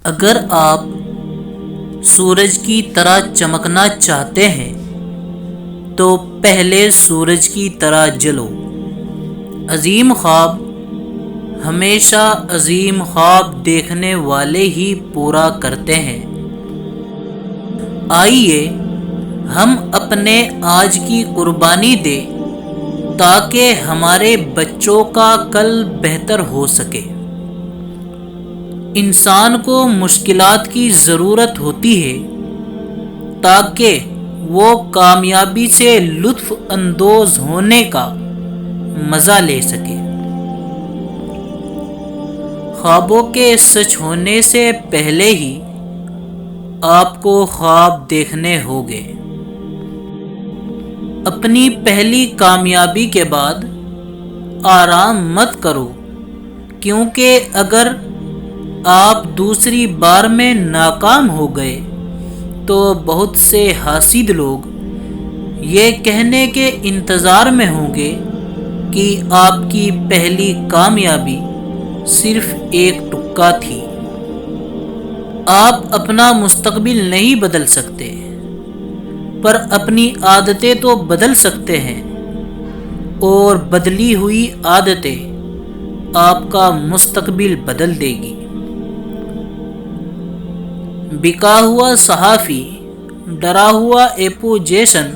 اگر آپ سورج کی طرح چمکنا چاہتے ہیں تو پہلے سورج کی طرح جلو۔ عظیم خواب ہمیشہ عظیم خواب دیکھنے والے ہی پورا کرتے ہیں۔ آئیے ہم اپنے آج کی قربانی دیں تاکہ ہمارے بچوں کا کل بہتر ہو سکے۔ انسان کو مشکلات کی ضرورت ہوتی ہے تاکہ وہ کامیابی سے لطف اندوز ہونے کا مزہ لے سکے۔ خوابوں کے سچ ہونے سے پہلے ہی آپ کو خواب دیکھنے ہوگے۔ اپنی پہلی کامیابی کے بعد آرام مت کرو، کیونکہ اگر آپ دوسری بار میں ناکام ہو گئے تو بہت سے حاسد لوگ یہ کہنے کے انتظار میں ہوں گے کہ آپ کی پہلی کامیابی صرف ایک ٹکا تھی۔ آپ اپنا مستقبل نہیں بدل سکتے، پر اپنی عادتیں تو بدل سکتے ہیں، اور بدلی ہوئی عادتیں آپ کا مستقبل بدل دے گی۔ بکا ہوا صحافی، ڈرا ہوا اپوزیشن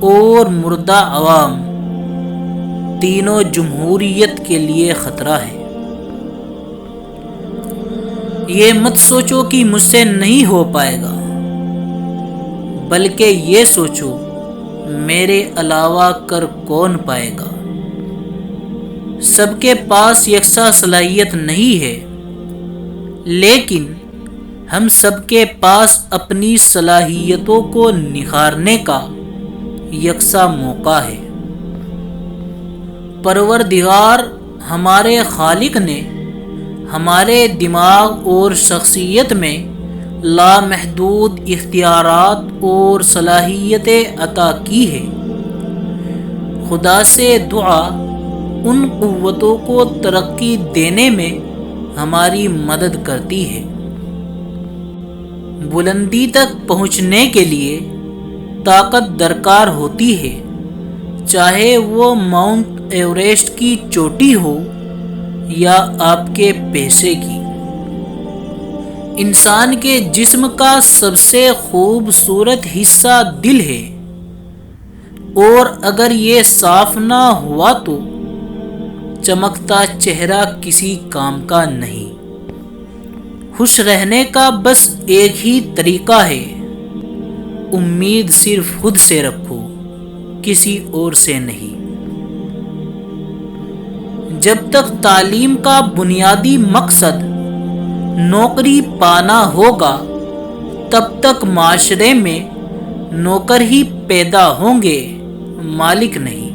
اور مردہ عوام تینوں جمہوریت کے لیے خطرہ ہے۔ یہ مت سوچو کہ مجھ سے نہیں ہو پائے گا، بلکہ یہ سوچو میرے علاوہ کر کون پائے گا۔ سب کے پاس یکساں صلاحیت نہیں ہے، لیکن ہم سب کے پاس اپنی صلاحیتوں کو نکھارنے کا یکساں موقع ہے۔ پروردگار ہمارے خالق نے ہمارے دماغ اور شخصیت میں لامحدود اختیارات اور صلاحیتیں عطا کی ہے۔ خدا سے دعا ان قوتوں کو ترقی دینے میں ہماری مدد کرتی ہے۔ بلندی تک پہنچنے کے لیے طاقت درکار ہوتی ہے، چاہے وہ ماؤنٹ ایوریسٹ کی چوٹی ہو یا آپ کے پیسے کی۔ انسان کے جسم کا سب سے خوبصورت حصہ دل ہے، اور اگر یہ صاف نہ ہوا تو چمکتا چہرہ کسی کام کا نہیں۔ خوش رہنے کا بس ایک ہی طریقہ ہے، امید صرف خود سے رکھو، کسی اور سے نہیں۔ جب تک تعلیم کا بنیادی مقصد نوکری پانا ہوگا، تب تک معاشرے میں نوکر ہی پیدا ہوں گے، مالک نہیں۔